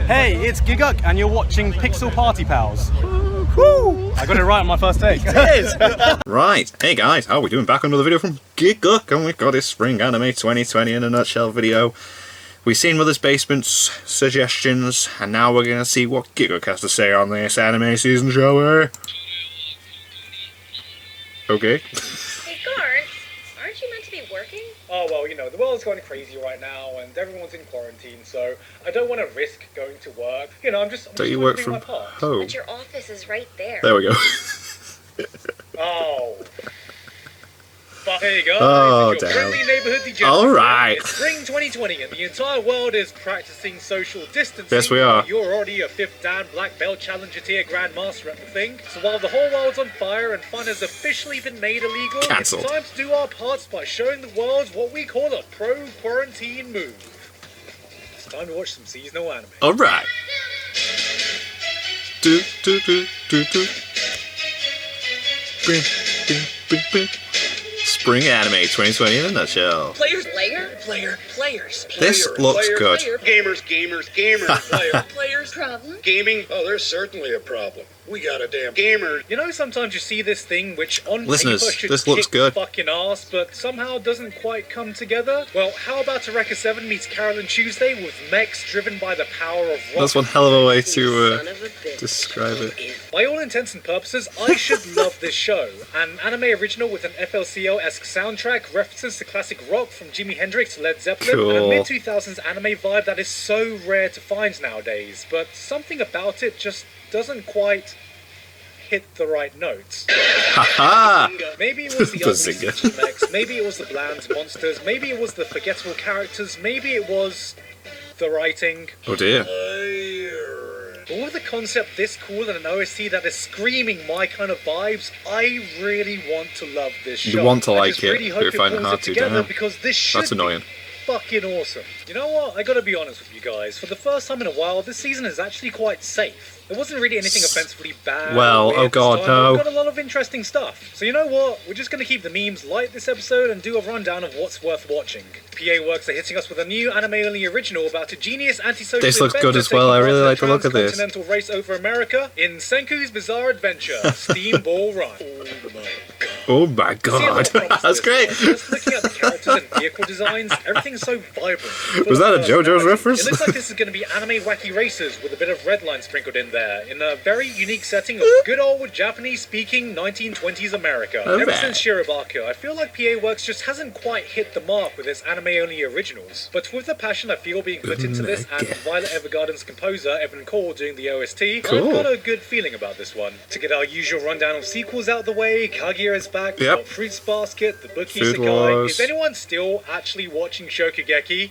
Hey, it's Gigguk, and you're watching Pixel Party Pals. Woo! I got it right on my first take. Right, hey guys, how are we doing? Back on another video from Gigguk, and we've got this Spring Anime 2020 in a nutshell video. We've seen Mother's Basement's suggestions, and now we're going to see what Gigguk has to say on this anime season, shall we? Okay. Hey, Garth, aren't you meant to be working? Oh, well, you know, the world's going crazy right now, and everyone's in quarantine, so I don't want to risk going to work. You know, I'm just Don't you trying work to do my from part. home? But your office is right there. There we go. Oh. But hey guys, Oh, it's your damn. friendly neighborhood degenerate. Alright. It's spring 2020 and the entire world is practicing social distancing. Yes, we are. You're already a 5th Dan Black Belt Challenger Tier Grandmaster at the thing. So while the whole world's on fire and fun has officially been made illegal, Cancelled. It's time to do our parts by showing the world what we call a pro-quarantine move. It's time to watch some seasonal anime. Alright. Do, do, do, do, do. Bing, bing, bing, bing. Spring Anime 2020 in a nutshell. Players. This looks good. Gamers. Problem? Gaming? Oh, there's certainly a problem. We got a damn gamer. You know, sometimes you see this thing which on Listeners, paper should this looks kick good. fucking ass, but somehow doesn't quite come together. Well, how about Eureka 7 meets Carol and Tuesday with mechs driven by the power of rock? That's one hell of a way to Son of a bitch. describe it. By all intents and purposes, I should love this show. An anime original with an FLCL-esque soundtrack, references to classic rock from Jimi Hendrix to Led Zeppelin, and a Cool. mid-2000s anime vibe that is so rare to find nowadays. But something about it just doesn't quite hit the right notes. Haha! Maybe it was the ugly Bazinga. CG mechs, maybe it was the bland monsters, maybe it was the forgettable characters, maybe it was the writing. Oh dear. But with a concept this cool and an OST that is screaming my kind of vibes, I really want to love this show. You want to I like just it, really but hope you find it pulls hard to, together damn. because this should That's annoying. be fucking awesome. You know what? I gotta be honest with you guys. For the first time in a while, this season is actually quite safe. There wasn't really anything offensively bad. Well, or weird oh this god, time, no. but we've got a lot of interesting stuff. So you know what? We're just gonna keep the memes light this episode and do a rundown of what's worth watching. PA Works are hitting us with a new anime-only original about a genius anti-social This looks good inventor as well. I taking really part like the in a look of this. transcontinental race over America in Senku's Bizarre Adventure, Steam Ball Run. Oh my See a lot god. of promise That's to this great. one. Just looking at the characters and vehicle designs, everything's so vibrant. Was that a Full of JoJo's personality. reference? It looks like this is going to be anime wacky racers with a bit of redline sprinkled in there, in a very unique setting of good old Japanese-speaking 1920s America. Ever Alright. since Shirobaka, I feel like PA Works just hasn't quite hit the mark with its anime-only originals. But with the passion I feel being put into this, and Violet Evergarden's composer, Evan Cole, doing the OST, Cool. I've got a good feeling about this one. To get our usual rundown of sequels out the way, Kaguya is back, Yep. we've got Fruits Basket, The Book Food Isekai. Wars. Is anyone still actually watching Shokugeki?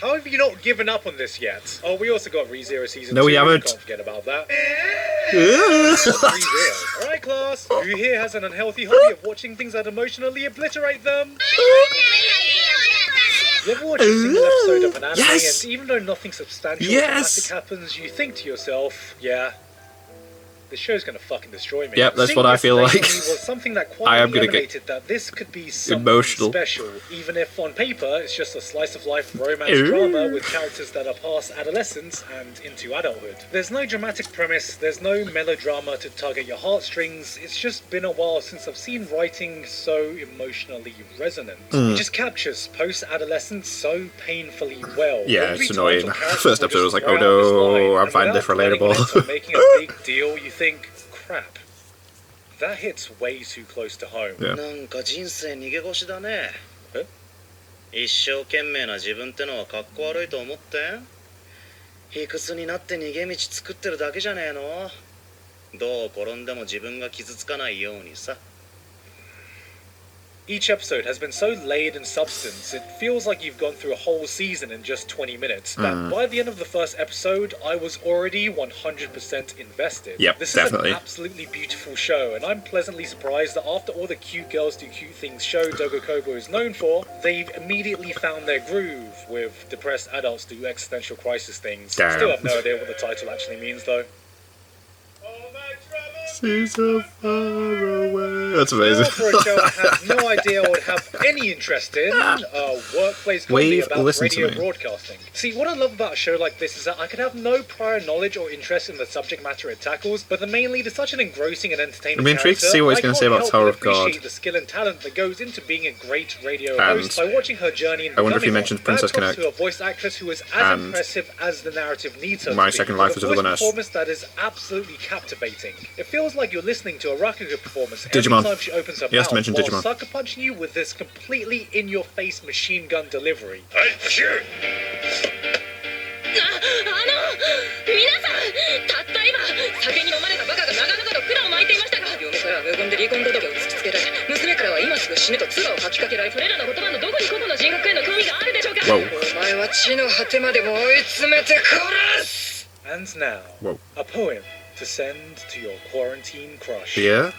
How have you not given up on this yet? Oh, we also got ReZero Season 2. No, we haven't. Can't forget about that. Yeah. ReZero. Alright, class. Who here has an unhealthy hobby of watching things that emotionally obliterate them? You ever watch a single episode of an anime Yes! and even though nothing substantial or Yes! dramatic happens, you think to yourself, yeah, this show's gonna fucking destroy me. Yep, that's Seeing what I this feel like. lately was something that I am quietly gonna get emanated that this could be something emotional. special, even if on paper it's just a slice of life romance Ooh. drama with characters that are past adolescence and into adulthood. There's no dramatic premise, there's no melodrama to tug at your heartstrings. It's just been a while since I've seen writing so emotionally resonant. Hmm. It just captures post-adolescence so painfully well. Yeah, There'll it's be annoying. times when characters First will episode was just like, oh throw out this no, line, I'm and finding this without dwelling on relatable. it or making a big deal, you think, crap, that hits way too close to home. Yeah. なんか人生逃げ腰だね。え？一生懸命な自分ってのはかっこ悪いと思って卑屈になって逃げ道作ってるだけじゃねえの。どう転んでも自分が傷つかないようにさ。 Each episode has been so laid in substance, it feels like you've gone through a whole season in just 20 minutes. That by the end of the first episode, I was already 100% invested. Yep, this definitely. is an absolutely beautiful show, and I'm pleasantly surprised that after all the cute girls do cute things show Dogo Kobo is known for, they've immediately found their groove with depressed adults do existential crisis things. Damn. Still have no idea what the title actually means though. Seems so far away. That's amazing. Now for a show I had no idea I would have any interest in, a workplace comedy Wave, about listen to radio me. broadcasting. See, what I love about a show like this is that I could have no prior knowledge or interest in the subject matter it tackles, but the main lead is such an engrossing and entertaining I'm intrigued to character, see what he's I gonna can't say about help Tower but of God. appreciate the skill and talent that goes into being a great radio And host by watching her journey in I wonder if he becoming mentions one. Princess Mad props Connect. to a voice actress who is as And impressive as the narrative needs her My to be, Second Life with as a voice Villainess. performance that is absolutely captivating. It feels like you're listening to a Rakugo performance Digimon. every time she opens her He has to mouth mention while Digimon. sucker punching you with this completely in-your-face machine gun delivery. Hey, shoot! 皆さんたった今酒に飲まれたバカが長々と管を巻いていましたが嫁から無言で離婚届を突きつけられ娘からは今すぐ死ねと唾を吐きかけられそれらの言葉のどこに個々の人格への興味があるでしょうか Whoa. お前は地の果てまでも追い詰めて殺す And now, Whoa. a poem to send to your quarantine crush. Yeah?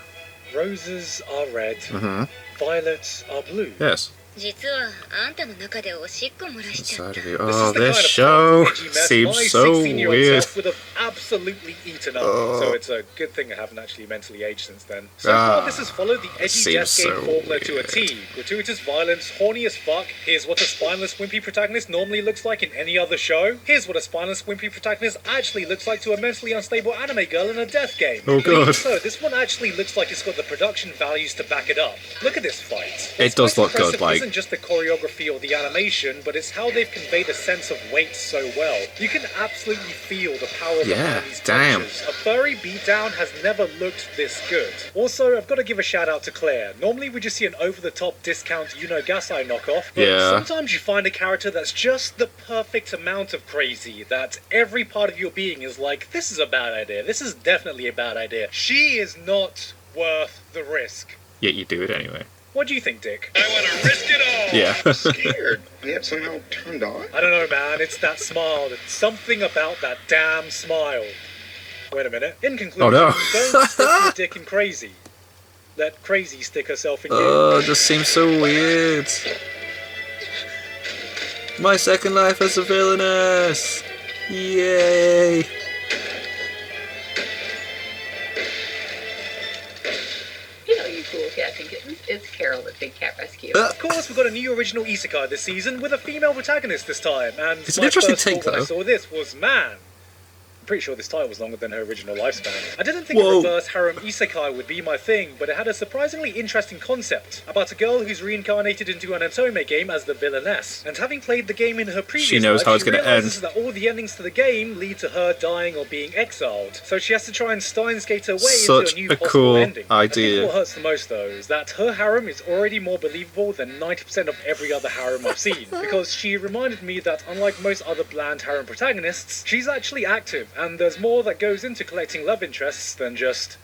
Roses are red, Mm-hmm. violets are blue. Yes. 実はあんたの中でおしっこ漏らしちゃった。 Inside of you. This Oh, is the this kind of show edgy mess seems my so 16-year-old weird. self would have absolutely eaten up. Oh. So it's a good thing I haven't actually mentally aged since then. So far, this has followed the edgy seems death game so formula to a weird. T. Gratuitous violence, horny as fuck. Here's what a spineless, wimpy protagonist normally looks like in any other show. Here's what a spineless, wimpy protagonist actually looks like to a mentally unstable anime girl in a death game. Oh, But even God. So this one actually looks like it's got the production values to back it up. Look at this fight. It does What's look good, impressive like- isn't just the choreography or the animation, but it's how they've conveyed a sense of weight so well. You can absolutely feel the power Yeah, behind these damn. punches. A furry beatdown has never looked this good. Also, I've got to give a shout out to Claire. Normally we just see an over-the-top discount Yuno Gasai knockoff, but Yeah. sometimes you find a character that's just the perfect amount of crazy, that every part of your being is like, this is a bad idea, this is definitely a bad idea. She is not worth the risk. Yet you do it anyway. What do you think, Dick? I want to risk it all! Yeah. I'm scared. Yet somehow turned on. I don't know, man. It's that smile. It's something about that damn smile. Wait a minute. In conclusion, Oh, no. don't stick your dick in crazy. Let crazy stick herself in you. Oh, it just seems so weird. My Second Life as a Villainess! Yay! Hello, you cool cats and kittens. It's Carol, the Big Cat Rescue. Of course, we've got a new original isekai this season with a female protagonist this time. And It's an my interesting first thought take, when I though. saw this was, man, I'm pretty sure this title was longer than her original lifespan. I didn't think Whoa. a reverse harem isekai would be my thing, but it had a surprisingly interesting concept about a girl who's reincarnated into an Otome game as the villainess. And having played the game in her previous She knows life, how it's she gonna realizes end. that all the endings to the game lead to her dying or being exiled. So she has to try and Steins Gate her way Such into a new a possible cool ending. I idea. think what hurts the most though is that her harem is already more believable than 90% of every other harem I've seen, because she reminded me that unlike most other bland harem protagonists, she's actually active, and there's more that goes into collecting love interests than just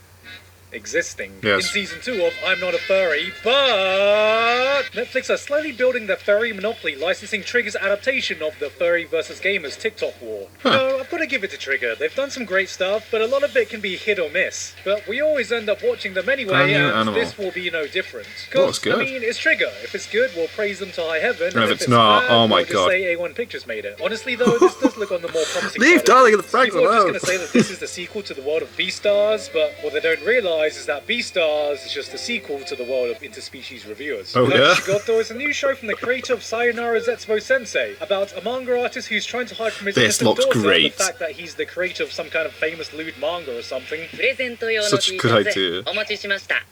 existing. Yes. In season 2 of I'm Not a Furry, but Netflix are slowly building their furry monopoly, licensing Trigger's adaptation of the furry versus gamers TikTok war. No, I've got to give it to Trigger. They've done some great stuff, but a lot of it can be hit or miss. But we always end up watching them anyway, Brand new and animal. this will be no different. Oh, it's 'Cause, good. I mean, it's Trigger. If it's good, we'll praise them to high heaven. And if it's not, bad, oh my we'll just God. say A1 Pictures made it. Honestly, though, this does look on the more promising Leave side Darling of in the Franxx People are just alone. going to say that this is the sequel to the world of Beastars, but what they don't realise is that Beastars is just a sequel to the world of interspecies reviewers. Oh, yeah? Shigoto is a new show from the creator of Sayonara Zetsubo Sensei about a manga artist who's trying to hide from his This innocent looks daughter great. the fact that he's the creator of some kind of famous lewd manga or something. プレゼント用の Such a T シ good ャツ idea. お持ちしました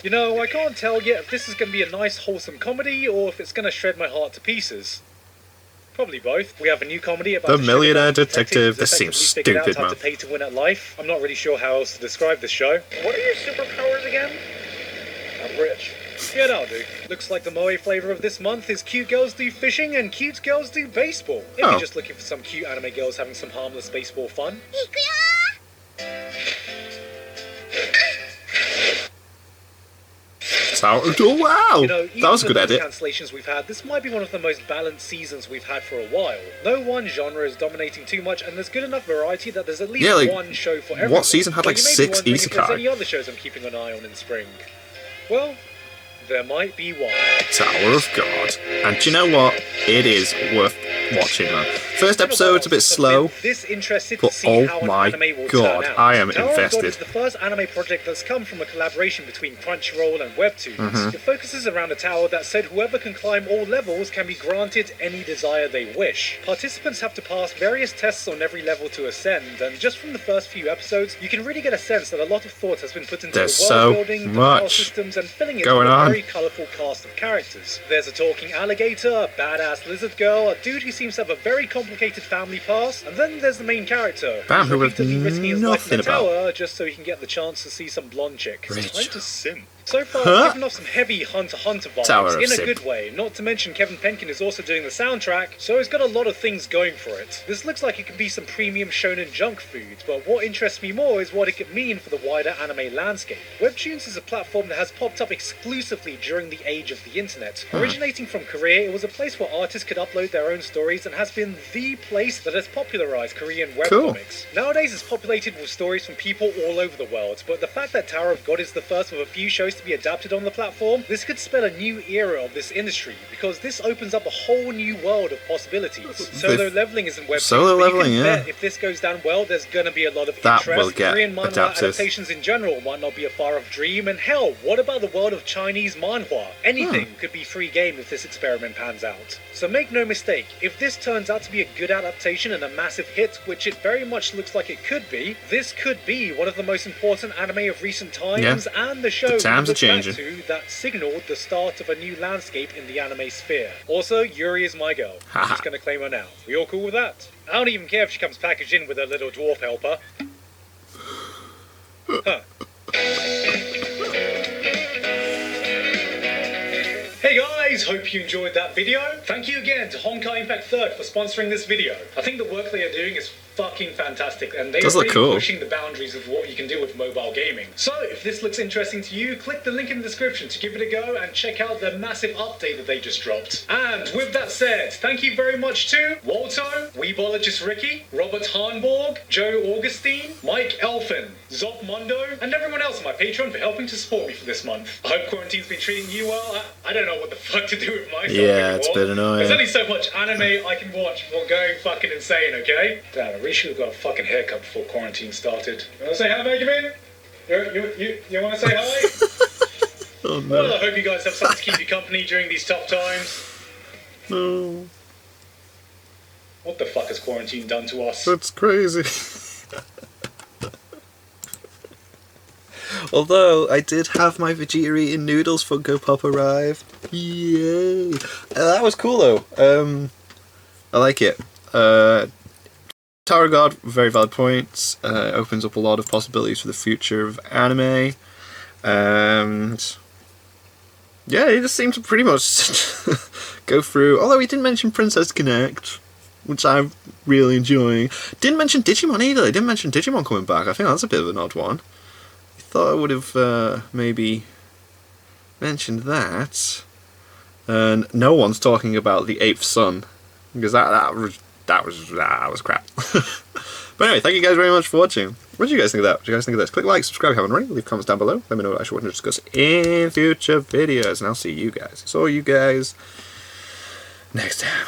You know, I can't tell yet if this is going to be a nice wholesome comedy or if it's going to shred my heart to pieces. Probably both. We have a new comedy about The a sugar Millionaire daddy Detective. who's This seems effectively figured stupid, out how man. to pay to win at life. I'm not really sure how else to describe this show. What are your superpowers again? I'm rich. Yeah, that'll do. Looks like the moe flavor of this month is cute girls do fishing and cute girls do baseball. If Oh. you're just looking for some cute anime girls having some harmless baseball fun. Oh, wow! You know, even That was a with good the edit. cancellations we've had, this might be one of the most balanced seasons we've had for a while. No one genre is dominating too much, and there's good enough variety that there's at least Yeah, like, one show for everyone. what season had, But like, you may be 6 wondering if there's isekai? any other shows I'm keeping an eye on in spring. Well, there might be one. Tower of God. And do you know what? It is worth watching, man. First episode's a bit slow, this interested but to see how oh an my anime will god, turn out. I am Tower of God invested. is the first anime project that's come from a collaboration between Crunchyroll and Webtoons. It focuses around a tower that said whoever can climb all levels can be granted any desire they wish. Participants have to pass various tests on every level to ascend, and just from the first few episodes, you can really get a sense that a lot of thought has been put into There's the so world building, the power much systems, and filling it going with a on. very colourful cast of characters. There's a talking alligator, a badass lizard girl, a dude who seems to have a very complicated family past, and then there's the main character, Bam, who's who we've repeatedly risking his life in nothing the about. tower just so he can get the chance to see some blonde chick. Rich. Time to simp. So far, Huh? it's given off some heavy Hunter x Hunter Tower vibes of in a Simp. good way. Not to mention Kevin Penkin is also doing the soundtrack, so it's got a lot of things going for it. This looks like it could be some premium shonen junk food, but what interests me more is what it could mean for the wider anime landscape. Webtoons is a platform that has popped up exclusively during the age of the internet. Originating from Korea, it was a place where artists could upload their own stories and has been the place that has popularized Korean webcomics. Nowadays it's populated with stories from people all over the world, but the fact that Tower of God is the first of a few shows to be adapted on the platform, this could spell a new era of this industry, because this opens up a whole new world of possibilities. Solo leveling is in Webtoons, Solo but leveling, you can yeah. bet if this goes down well, there's gonna be a lot of That interest. will get Korean manhwa adapted. adaptations in general might not be a far off dream, and hell, what about the world of Chinese manhwa? Anything could be free game if this experiment pans out. So make no mistake, if this turns out to be a good adaptation and a massive hit, which it very much looks like it could be, this could be one of the most important anime of recent times, and the show The times we are look back changing. to that signaled the start of a new landscape in the anime sphere. Also, Yuri is my girl. I'm just gonna claim her now. We all cool with that? I don't even care if she comes packaged in with a little dwarf helper. Huh. Hey guys, hope you enjoyed that video. Thank you again to Honkai Impact 3rd for sponsoring this video. I think the work they are doing is fucking fantastic, and they Does are look really cool. pushing the boundaries of what you can do with mobile gaming. So if this looks interesting to you, click the link in the description to give it a go and check out the massive update that they just dropped. And with that said, thank you very much to Walto, Weebologist Ricky, Robert Harnborg, Joe Augustine, Mike Elfin, Zob Mundo, and everyone else on my Patreon for helping to support me for this month. I hope quarantine's been treating you well. I don't know what the fuck to do with myself Yeah, it's anymore. been annoying. There's only so much anime I can watch before going fucking insane, okay? Damn, I really should have got a fucking haircut before quarantine started. You wanna say hi, Megaman? You wanna say hi? Oh no. Well, I hope you guys have something to keep you company during these tough times. No. What the fuck has quarantine done to us? That's crazy. Although, I did have my Vegeta eating noodles Funko Pop arrive. Yay! That was cool though. I like it. Tower of God, very valid points. Opens up a lot of possibilities for the future of anime. And yeah, he just seemed to pretty much go through. Although he didn't mention Princess Connect, which I'm really enjoying. Didn't mention Digimon either. He didn't mention Digimon coming back. I think that's a bit of an odd one. I thought I would have maybe mentioned that. And no one's talking about the 8th Son, because that was crap. But anyway, thank you guys very much for watching. What did you guys think of that? What do you guys think of this? Click like, subscribe if you haven't already. Leave comments down below. Let me know what I should want to discuss in future videos. And I'll see you guys. next time.